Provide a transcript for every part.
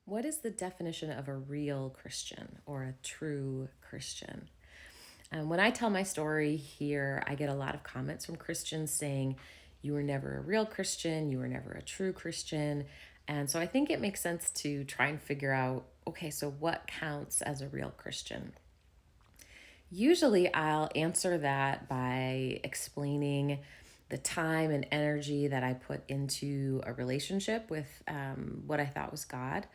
What is the definition of a real Christian or a true Christian? When I tell my story here, I get a lot of comments from Christians saying, you were never a real Christian, you were never a true Christian. And so I think it makes sense to try and figure out, okay, so what counts as a real Christian? Usually I'll answer that by explaining the time and energy that I put into a relationship with what I thought was God,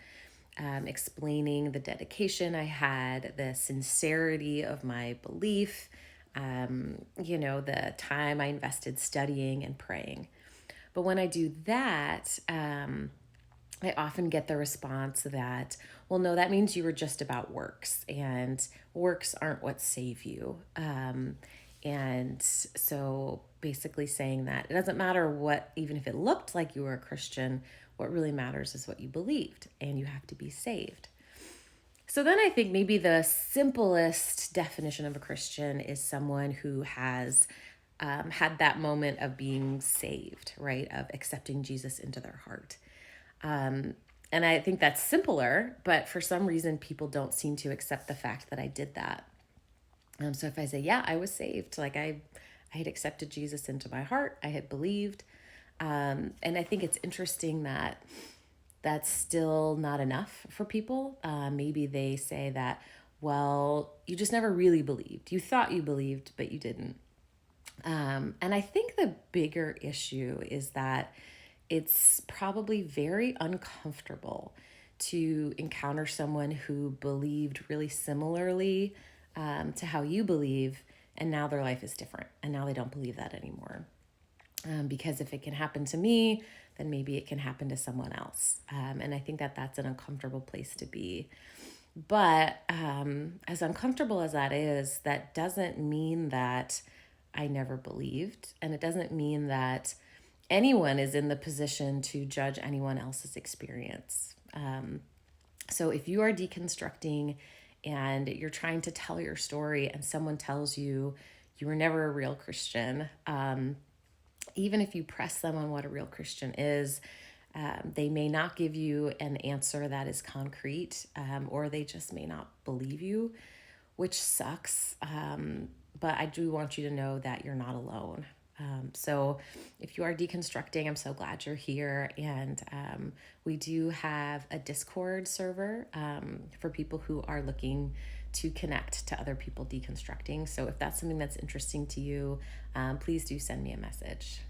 explaining the dedication I had, the sincerity of my belief, the time I invested studying and praying. But when I do that, I often get the response that, well, no, that means you were just about works, and works aren't what save you. And so basically saying that it doesn't matter what, even if it looked like you were a Christian, what really matters is what you believed, and you have to be saved. So then I think maybe the simplest definition of a Christian is someone who has had that moment of being saved, right? Of accepting Jesus into their heart. And I think that's simpler, but for some reason, people don't seem to accept the fact that I did that. So if I say, yeah, I was saved, like I had accepted Jesus into my heart, I had believed. And I think it's interesting that that's still not enough for people. Maybe they say that, well, you just never really believed. You thought you believed, but you didn't. And I think the bigger issue is that it's probably very uncomfortable to encounter someone who believed really similarly to how you believe, and now their life is different, and now they don't believe that anymore. Because if it can happen to me, then maybe it can happen to someone else. And I think that that's an uncomfortable place to be. But as uncomfortable as that is, that doesn't mean that I never believed. And it doesn't mean that anyone is in the position to judge anyone else's experience. So if you are deconstructing and you're trying to tell your story and someone tells you you were never a real Christian, even if you press them on what a real Christian is, they may not give you an answer that is concrete, or they just may not believe you, which sucks. But I do want you to know that you're not alone. So if you are deconstructing, I'm so glad you're here. And we do have a Discord server for people who are looking to connect to other people deconstructing. So if that's something that's interesting to you, please do send me a message.